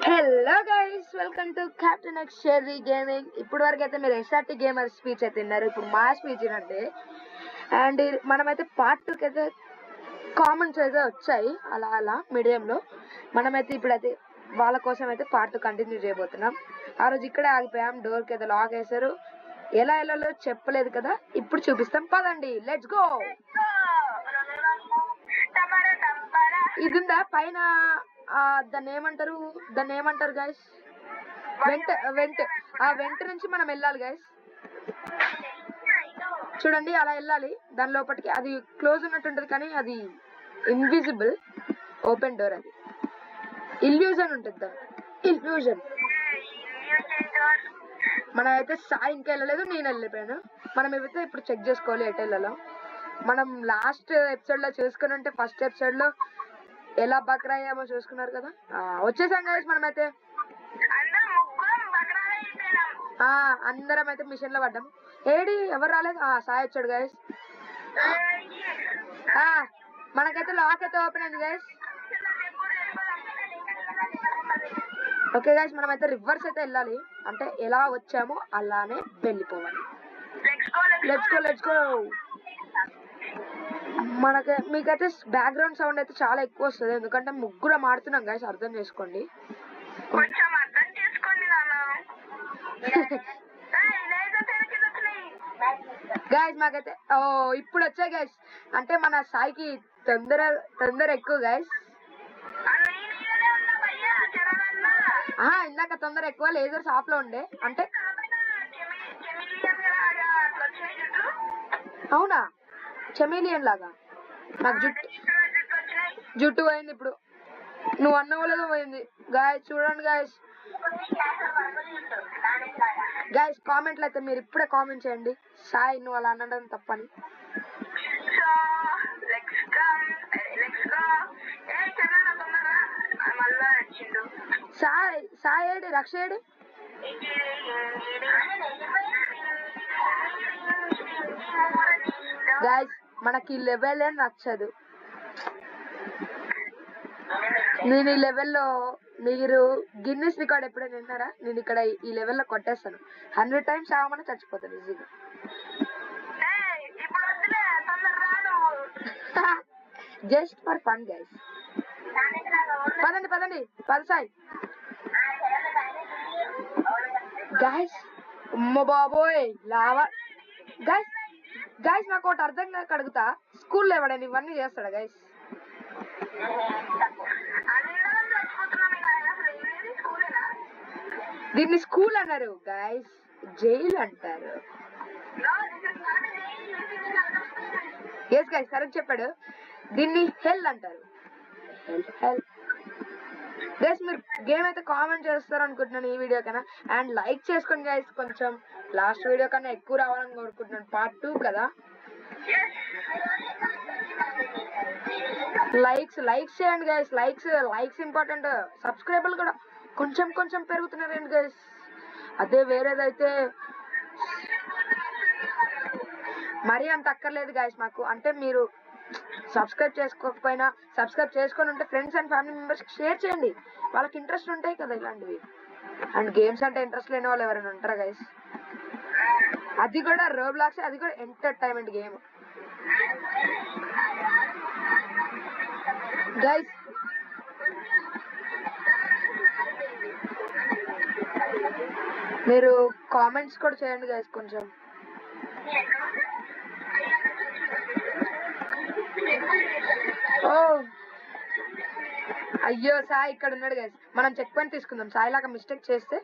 Hello guys, welcome to captain X Sherry gaming. ఇప్పుడు వరకు అయితే మీరు ఎస్ఆర్టీ గేమర్ స్పీచ్ అయితే విన్నారు. ఇప్పుడు మా స్పీచ్ అంటే అండ్ మనమైతే పార్ట్ 2కి అయితే కామెంట్స్ అయితే వచ్చాయి అలా అలా మీడియంలో. మనమైతే ఇప్పుడైతే వాళ్ళ కోసం అయితే పార్ట్ 2 కంటిన్యూ చేయబోతున్నాం. ఆ రోజు ఇక్కడే ఆగిపోయాం, డోర్కి అయితే లాక్ వేశారు. ఎలా వెళ్ళాలో చెప్పలేదు కదా, ఇప్పుడు చూపిస్తాం పదండి, లెట్స్ గో. ఇది ఉందా పైన, దాన్ని ఏమంటారు గైస్? వెంట్. ఆ వెంట్ నుంచి మనం వెళ్ళాలి గైస్. చూడండి అలా వెళ్ళాలి దాని లోపలికి. అది క్లోజ్ ఉన్నట్టుంటది కానీ అది ఇన్విజిబుల్. ఓపెన్ డోర్, అది ఇల్యూజన్ ఉంటుంది దాన్ని, ఇల్యూజన్. మనం అయితే సాయి ఇంకా వెళ్ళలేదు, నేను వెళ్ళిపోయాను. మనం ఏవైతే ఇప్పుడు చెక్ చేసుకోవాలి ఎటు వెళ్ళాలో. మనం లాస్ట్ ఎపిసోడ్ లో చూసుకుని ఉంటే, ఫస్ట్ ఎపిసోడ్ లో ఎలా బక్రా అయ్యామో చూసుకున్నారు కదా. వచ్చేసాం గైస్ మనమైతే. అందరం అయితే మిషన్ లో పడ్డాం. ఏడి ఎవరు రాలేదు, సాయి వచ్చాడు గైస్. మనకైతే లాక్ అయితే ఓపెన్ అయింది గైస్. ఓకే గైస్, మనమైతే రివర్స్ అయితే వెళ్ళాలి, అంటే ఎలా వచ్చామో అలానే వెళ్ళిపోవాలి. Let's go. మీకైతే బ్యాక్గ్రౌండ్ సౌండ్ అయితే చాలా ఎక్కువ వస్తుంది, ఎందుకంటే ముగ్గురం ఆడుతున్నాం గైస్, అర్థం చేసుకోండి. గైస్ మాకైతే ఇప్పుడు వచ్చాయి గైస్, అంటే మన సాయికి తొందర ఎక్కువ గైస్. ఇందాక తొందర ఎక్కువ, లేజర్స్ ఆఫ్ లో ఉండే. అంటే అవునా, చెమేలియన్ లాగా నాకు జుట్టు పోయింది ఇప్పుడు. నువ్వు అన్న వాళ్ళతో పోయింది గాయస్. చూడండి గాయస్, కామెంట్లు అయితే మీరు ఇప్పుడే కామెంట్ చేయండి, సాయి నువ్వు అలా అనడం తప్పని. సాయి ఏడి, రక్ష ఏడి? గాయస్ మనకి లెవెల్ నచ్చదు. నేను ఈ లెవెల్లో, మీరు గిన్నిస్ రికార్డ్ ఎప్పుడైనా విన్నారా? నేను ఇక్కడ ఈ లెవెల్లో కొట్టేస్తాను. 100 times ఆగమని చచ్చిపోతాను ఈజీగా. Just for fun guys. పదండి సాయి. గైస్ అమ్మ బాబోయ్ లావా. గైస్ నాకు ఒకటి అర్థం కాక అడుగుతా, స్కూల్లో ఎవడైనా ఇవన్నీ చేస్తాడా గైస్? దీన్ని స్కూల్ అన్నారు గైస్, జైలు అంటారు. ఎస్ గైస్, కరెక్ట్ చెప్పాడు. దీన్ని హెల్ అంటారు. హెల్. గైస్ మీరు గేమ్ అయితే కామెంట్ చేస్తారు అనుకుంటున్నాను ఈ వీడియో కన్నా, అండ్ లైక్ చేసుకోండి గైస్. కొంచెం లాస్ట్ వీడియో కన్నా ఎక్కువ రావాలని కోరుకుంటున్నాను, పార్ట్ 2 కదా. లైక్స్ చేయండి గైస్, లైక్స్ ఇంపార్టెంట్. సబ్స్క్రైబర్లు కూడా కొంచెం పెరుగుతున్నారండి గైస్. అదే వేరేదైతే మరీ అంత అక్కర్లేదు గైస్ మాకు. అంటే మీరు సబ్స్క్రైబ్ చేసుకోకపోయినా, సబ్స్క్రైబ్ చేసుకొని ఉంటే ఫ్రెండ్స్ అండ్ ఫ్యామిలీ మెంబర్స్కి షేర్ చేయండి, వాళ్ళకి ఇంట్రెస్ట్ ఉంటాయి కదా ఇలాంటివి. అండ్ గేమ్స్ అంటే ఇంట్రెస్ట్ లేని వాళ్ళు ఎవరైనా ఉంటారా గైస్? అది కూడా రోబ్లాక్స్, అది కూడా ఎంటర్టైన్మెంట్ గేమ్ గైస్. మీరు కామెంట్స్ కూడా చేయండి గైస్ కొంచెం. అయ్యో సాయి ఇక్కడ ఉన్నాడు గైస్, మనం చెక్ పాయింట్ తీసుకుందాం. సాయి లాగా మిస్టేక్ చేస్తే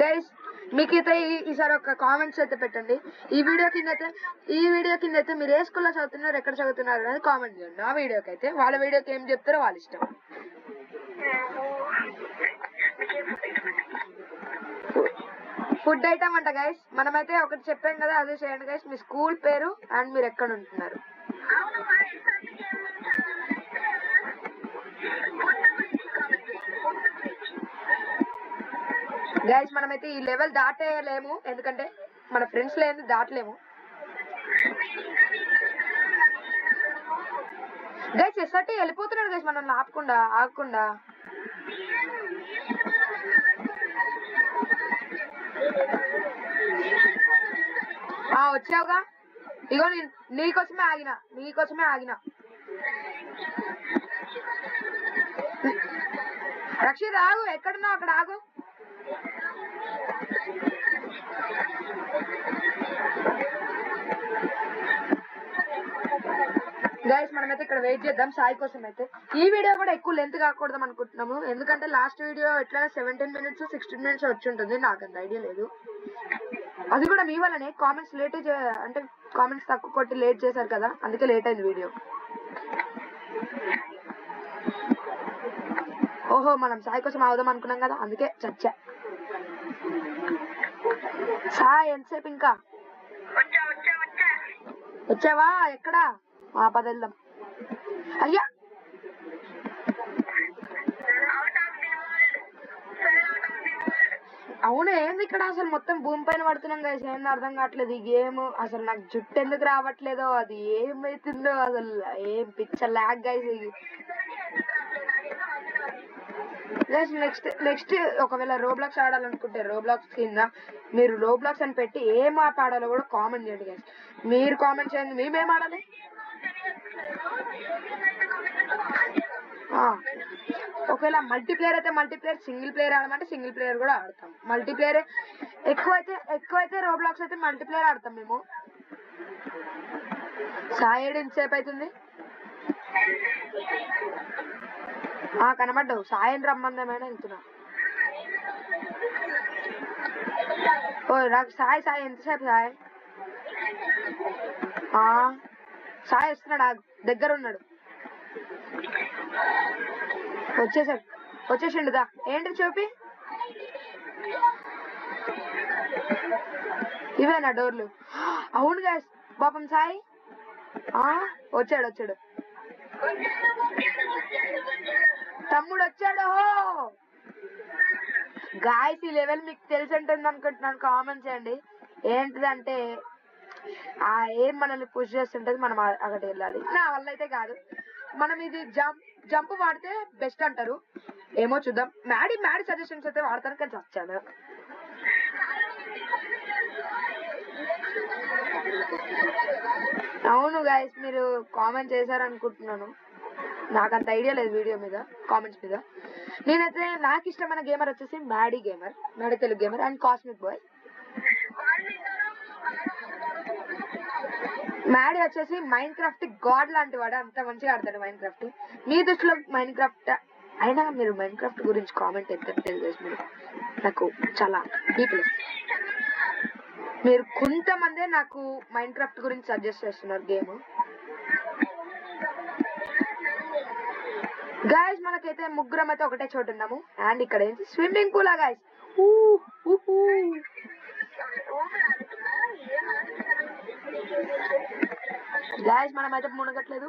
గైస్ మీకైతే ఈసారి ఒక కామెంట్స్ అయితే పెట్టండి. ఈ వీడియో కింద అయితే మీరు ఏ స్కూల్లో చదువుతున్నారు, ఎక్కడ చదువుతున్నారు అనేది కామెంట్ చేయండి. నా వీడియోకి అయితే, వాళ్ళ వీడియోకి ఏం చెప్తారో వాళ్ళ ఇష్టం. ఫుడ్ ఐటమ్ అంట గైస్, మనమైతే ఒకటి చెప్పాం కదా, అదే చేయండి గైస్. మీ స్కూల్ పేరు అండ్ మీరు ఎక్కడ ఉంటున్నారు. గైస్ మనమైతే ఈ లెవెల్ దాటేయలేము, ఎందుకంటే మన ఫ్రెండ్స్ లేని దాటలేము. గైస్ ఎస్ఆర్టీ వెళ్ళిపోతున్నాడు గైస్ మనల్ని ఆగకుండా. వచ్చావుగా, ఇగో నీకోసమే ఆగిన. రక్షిత్ ఆగు, ఎక్కడున్నావు అక్కడ ఆగు. గైస్ మనమైతే ఇక్కడ వెయిట్ చేద్దాం సాయి కోసం అయితే. ఈ వీడియో కూడా ఎక్కువ లెంత్ కాకూడదు అనుకుంటున్నాము, ఎందుకంటే లాస్ట్ వీడియో ఎట్లా 17 minutes 16 minutes వచ్చి ఉంటుంది. నాకు అంత ఐడియా లేదు, అది కూడా మీ వల్లనే. కామెంట్స్ లేట్ అంటే కామెంట్స్ తక్కువ కొట్టి లేట్ చేశారు కదా, అందుకే లేట్ అయింది వీడియో. ఓహో మనం సాయి కోసం అవుదాం అనుకున్నాం కదా, అందుకే చచ్చా. సాయి ఎంతసేపు ఇంకా? వచ్చావా? ఎక్కడా? పదెళ్దాం. అయ్యా అవును, ఏంది ఇక్కడ అసలు మొత్తం భూమి పైన పడుతున్నాం కదా, ఏం అర్థం కావట్లేదు ఈ గేమ్. అసలు నాకు జుట్టు ఎందుకు రావట్లేదో, అది ఏమైతుందో అసలు, ఏం పిక్చర్ లాగ్ గైస్. నెక్స్ట్ ఒకవేళ రోబ్లాక్స్ ఆడాలనుకుంటే రోబ్లాక్స్ కింద మీరు రోబ్లాక్స్ అని పెట్టి ఏం ఆట ఆడాలో కూడా కామెంట్ చేయండి గైస్. మీరు కామెంట్ చేయండి, మేమేం ఆడాలి. ఒకవేళ మల్టీప్లేయర్ అయితే మల్టీప్లేయర్, సింగిల్ ప్లేయర్ ఆడమంటే సింగిల్ ప్లేయర్ కూడా ఆడతాం. మల్టీప్లేయర్ ఎక్కువైతే రోబ్లాక్స్ అయితే మల్టీప్లేయర్ ఆడతాం మేము. సాయి ఎంతసేపు అవుతుంది? కనబడ్డావు, సాయిని రమ్మందేమైనా వెళ్తున్నా. నాకు సాయి ఎంతసేపు సాయి? సాయి వస్తున్నాడు, దగ్గర ఉన్నాడు. వచ్చేసిండుదా. ఏంటి చూపి, ఇవేనా డోర్లు? అవును గాయస్, పాపం సాయి వచ్చాడు. తమ్ముడు వచ్చాడు గాయస్. ఈ లెవెల్ మీకు తెలిసి ఉంటుంది అనుకుంటున్నాను, కామెంట్ చేయండి. ఏంటిదంటే ఏం మనల్ని పుష్ చేస్తుంటది, మనం అక్కడికి వెళ్ళాలి. నా వల్ల అయితే కాదు, మనం ఇది జంప్ వాడితే బెస్ట్ అంటారు, ఏమో చూద్దాం. మ్యాడీ సజెషన్స్ అయితే వాడతాను, కానీ వచ్చాను. అవును గాయస్, మీరు కామెంట్ చేశారనుకుంటున్నాను, నాకంత ఐడియా లేదు వీడియో మీద, కామెంట్స్ మీద. నేనైతే నాకు ఇష్టమైన గేమర్ వచ్చేసి Maddy Telugu gamer and cosmic boy. Maddy వచ్చేసి మైండ్ క్రాఫ్ట్ గాడ్ లాంటి వాడు, అంత మంచిగా ఆడతాడు మైండ్ క్రాఫ్ట్. మీ దృష్టిలో మైండ్ క్రాఫ్ట్ అయినా మీరు మైండ్ క్రాఫ్ట్ గురించి కామెంట్ ఎత్తట్లేదు గైస్. మీరు నాకు చాలా డీప్లెస్. మీరు కొంతమందే నాకు మైండ్ క్రాఫ్ట్ గురించి సజెస్ట్ చేస్తున్నారు గేమ్. గాయస్ మనకైతే ముగ్గురం అయితే ఒకటే చోటు ఉన్నాము, అండ్ ఇక్కడ ఏంటి స్విమ్మింగ్ పూల్ గాయస్. గాయస్ మనం అయితే మునగట్లేదు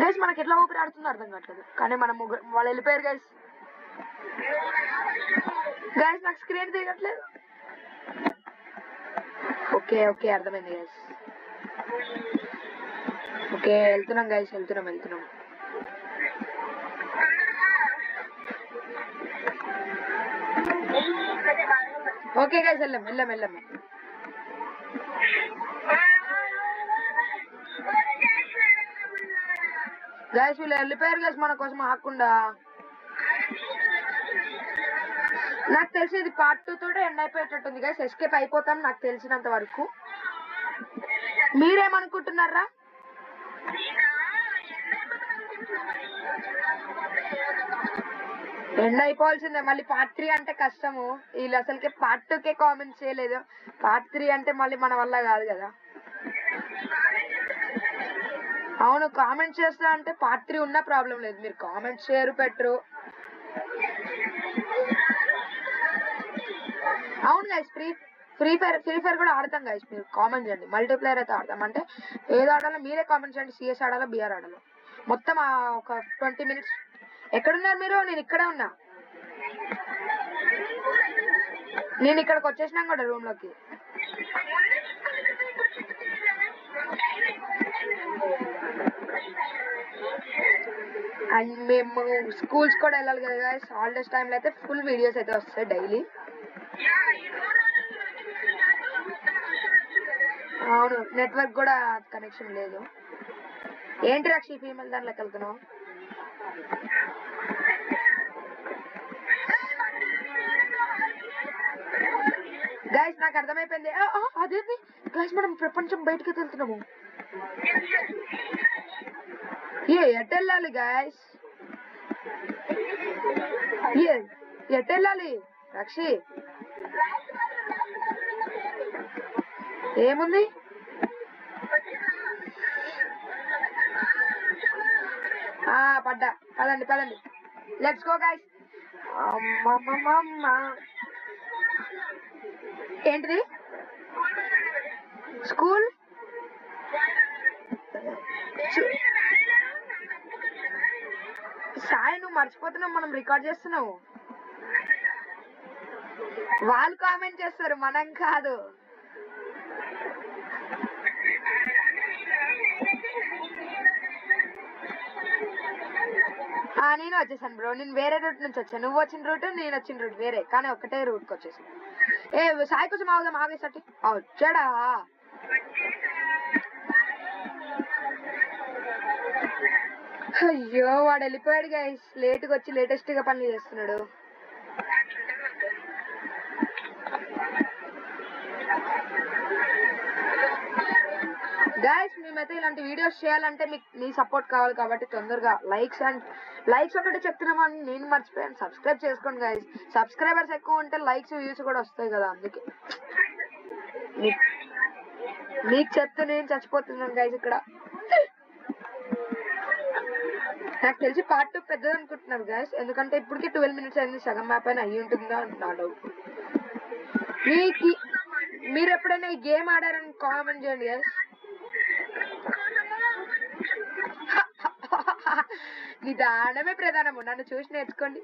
గైస్, మనకి ఎట్లా ఊపిరి ఆడుతుందో అర్థం కావట్లేదు, కానీ మనం వాళ్ళు వెళ్ళిపోయారు గైస్. నాకు స్క్రీన్ తీయట్లేదు. ఓకే అర్థమైంది గైస్. ఓకే వెళ్తున్నాం గైస్, వెళ్తున్నాం. ఓకే గైస్, వెళ్ళాం. గైస్ వీళ్ళు వెళ్ళిపోయారు గైస్ మన కోసం ఆకుండా. నాకు తెలిసి ఇది పార్ట్ 2 తోటే ఎండ్ అయిపోయేటట్టుంది గైస్, ఎస్కేప్ అయిపోతాం నాకు తెలిసినంత వరకు. మీరేమనుకుంటున్నారా? ఎండ్ అయిపోవాల్సిందే, మళ్ళీ పార్ట్ 3 అంటే కష్టము. వీళ్ళు అసలుకే పార్ట్ 2కే కామెంట్స్ చేయలేదు, పార్ట్ 3 అంటే మళ్ళీ మన వల్ల కాదు కదా. అవును, కామెంట్ చేస్తా అంటే పార్ట్ 3 ఉన్న ప్రాబ్లం లేదు, మీరు కామెంట్స్ చేయరు పెట్టరు. అవును గైస్, ఫ్రీ ఫైర్ కూడా ఆడతాం గైస్, మీరు కామెంట్ చేయండి. మల్టీప్లేయర్ అయితే ఆడతాం, అంటే ఏదో ఆడాలో మీరే కామెంట్ చేయండి. సిఎస్ ఆడాలో బిఆర్ ఆడాలో మొత్తం ఒక 20 minutes. ఎక్కడున్నారు మీరు? నేను ఇక్కడే ఉన్నా. నేను ఇక్కడికి వచ్చేసినా కూడా రూమ్ లోకి. అండ్ మేము స్కూల్స్ కూడా వెళ్ళాలి కదా గైస్. హాలిడేస్ టైంలో అయితే ఫుల్ వీడియోస్ అయితే వస్తాయి డైలీ. అవును, నెట్వర్క్ కూడా కనెక్షన్ లేదు. ఏంటి రక్షి ఫీమేల్ దాంట్లోకి వెళ్తున్నావు? గైస్ నాకు అర్థమైపోయింది. అదేంటి గైస్, మనం ప్రపంచం బయటకి వెళ్తున్నాము. ఎటు వెళ్ళాలి గైస్? ఎటు వెళ్ళాలి రక్షి? ఏముంది? పడ్డా. పదండి పదండి, లెట్స్ గో గైస్. ఏంటిది? స్కూల్? సాయి నువ్వు మర్చిపోతున్నావు, మనం రికార్డ్ చేస్తున్నావు. వాళ్ళు కామెంట్ చేస్తారు, మనం కాదు. నేను వచ్చేసాను బ్రో. నేను వేరే రూట్ నుంచి వచ్చాను. నువ్వు వచ్చిన రూట్, నేను వచ్చిన రూట్ వేరే, కానీ ఒకటే రూట్కి వచ్చేసాను. సాయి కొంచెం ఆగుదాం, ఆగేసరికి వచ్చాడా? అయ్యో వాడు వెళ్ళిపోయాడు గైస్. లేట్గా వచ్చి లేటెస్ట్ గా పనులు చేస్తున్నాడు. గైస్ మేమైతే ఇలాంటి వీడియోస్ చేయాలంటే మీకు మీ సపోర్ట్ కావాలి కాబట్టి తొందరగా లైక్స్ ఒకటి చెప్తున్నామని నేను మర్చిపోయాను. సబ్స్క్రైబ్ చేసుకోండి గైస్. సబ్స్క్రైబర్స్ ఎక్కువ ఉంటే లైక్స్ వ్యూస్ కూడా వస్తాయి కదా, అందుకే మీకు చెప్తే నేను చచ్చిపోతున్నాను గైస్. ఇక్కడ నాకు తెలిసి పార్ట్ 2 పెద్దది అనుకుంటున్నారు గైస్, ఎందుకంటే ఇప్పటికి 12 minutes అయింది. సగం మ్యాప్ అయినా అయ్యి ఉంటుందా నా డౌట్. మీరు ఎప్పుడైనా ఈ గేమ్ ఆడారని కామెంట్ చేయండి గైస్. నిదానమే ప్రధానము, నన్ను చూసి నేర్చుకోండి.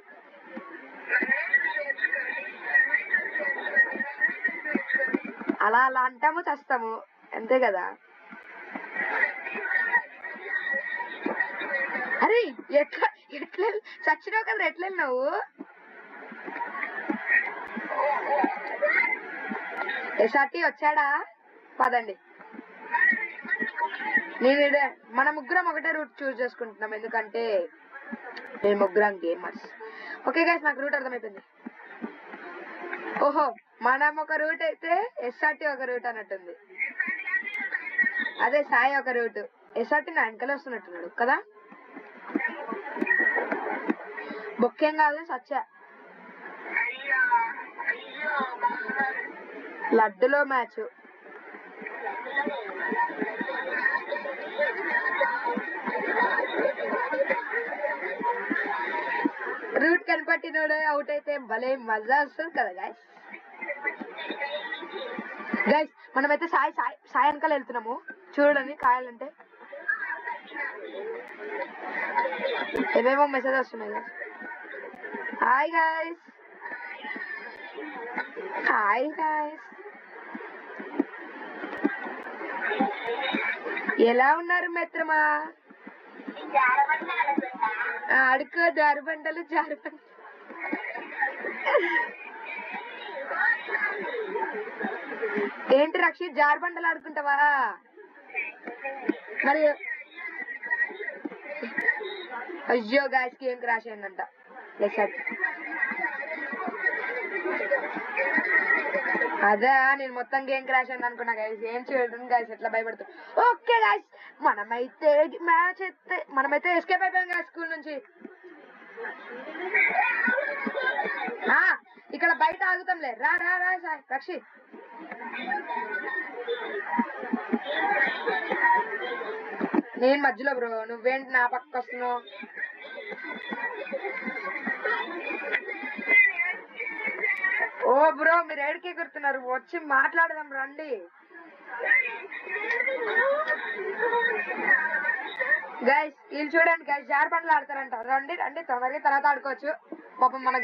అలా అలా అంటాము, చస్తాము, అంతే కదా. అరే ఎట్లా చచ్చినావు కదా, ఎట్లా వెళ్ళినావు? ఎస్ఆర్టీ వచ్చాడా? పదండి. మన ముగ్గురం ఒకటే రూట్ చూస్ చేసుకుంటున్నాం, ఎందుకంటే మేము ముగ్గురం గేమర్స్. ఓకే గైస్, నాకు రూట్ అర్థమైపోయింది. ఓహో, మనం ఒక రూట్ అయితే ఎస్ఆర్టీ ఒక రూట్ అన్నట్టుంది. అదే సాయి ఒక రూట్, ఎస్ఆర్టీ నా వెనకలే వస్తున్నట్టున్నాడు కదా. బొక్కేం కాదు, సచ్చా లడ్డులో మ్యాచ్. రూట్ కనిపట్టినోడే అవుట్ అయితే భలే మజా వస్తుంది కదా గైస్. మనమైతే సాయి వెనకాల వెళ్తున్నాము. చూడండి కాయాలంటే ఏమేమో మెసేజ్ వస్తున్నాయి. హాయ్ గైస్, హాయ్ గైస్, ఎలా ఉన్నారు మిత్రమా? అడుకో జారుబండలు ఏంటి రక్షిత్, జారుబండలు ఆడుకుంటావా మరి? అయ్యో గాయస్ కి ఏం క్రాష్ అయిందంట. అదే నేను మొత్తం గేమ్ క్రాష్ అయింది అనుకున్నా గైస్. ఏం చేయడం గైస్, ఎట్లా భయపడుతుంది. ఓకే గైస్, మనమైతే ఎస్కేప్ అయిపోయాం గైస్ స్కూల్ నుంచి. ఇక్కడ బయట ఆగుతాంలే, రా రా రా రక్షి. నేను మధ్యలో బ్రో, నువ్వేంటి నా పక్కకు వస్తున్నావు? ఓ బ్రో, మీరు ఏడికి ఎగురుతున్నారు? వచ్చి మాట్లాడదాం రండి. గైస్ వీళ్ళు చూడండి గైస్, జారుబండలు ఆడతారంట. రండి రండి తొందరగా, తర్వాత ఆడుకోవచ్చు. పాపం మన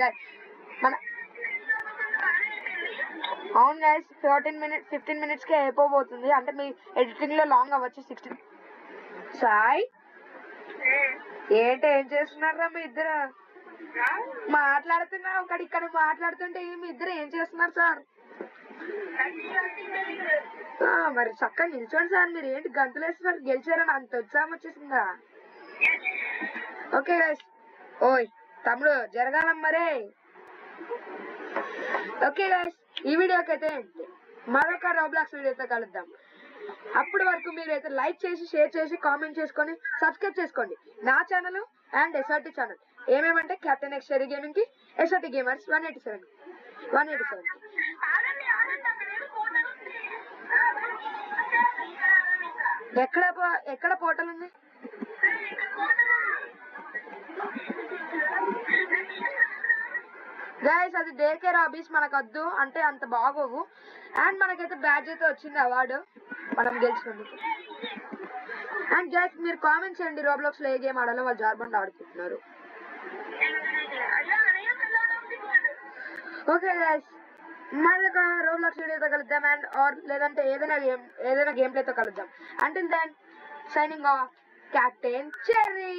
అవును గైస్ 15 minutes కే అయిపోబోతుంది. అంటే మీ ఎడిటింగ్ లో లాంగ్ అవ్వచ్చు 16. సాయి ఏంటి ఏం చేస్తున్నారా మీ ఇద్దరు? మాట్లాడుతున్నా ఒకటి ఇక్కడ మాట్లాడుతుంటే మీ ఇద్దరు ఏం చేస్తున్నారు సార్? మరి చక్కగా నిల్చోండి సార్. మీరు ఏంటి గంతులు వేస్తున్నారు? గెలిచారని అంత ఉత్సాహం వచ్చేసిందా? Okay guys. ఓయ్ తమ్ముడు జరగాలం మరే. ఓకే గైస్, ఈ వీడియోకి అయితే మరొక రోబ్లాక్స్ వీడియోతో కలుద్దాం. అప్పటి వరకు మీరు అయితే లైక్ చేసి, షేర్ చేసి, కామెంట్ చేసుకొని, సబ్స్క్రైబ్ చేసుకోండి నా ఛానల్ అండ్ ఎస్ఆర్టీ ఛానల్. ఏమేమంటే కెప్టెన్ ఎక్స్ షెర్రీ గేమింగ్ కి, ఎస్ఆర్టీ గేమర్స్ 187. ఎక్కడ పోర్టల్ ఉంది? గైస్ అది డే కేర్ హాబీస్, మనకు వద్దు అంటే అంత బాగోవు. అండ్ మనకైతే బ్యాడ్జ్ అయితే వచ్చింది, అవార్డు మనం గెలిచినందుకు. అండ్ గైస్ మీరు కామెంట్స్ చేయండి, రోబ్లాక్స్ లో ఏ గేమ్ ఆడాలో. వాళ్ళు జార్బండ్ ఆడుకుంటున్నారు. ఓకే గైస్, మరొక రోబ్లాక్స్ వీడియోతో కలుద్దాం. అండ్ లేదంటే ఏదైనా గేమ్ ప్లేతో కలుద్దాం. Until then signing off, captain cherry.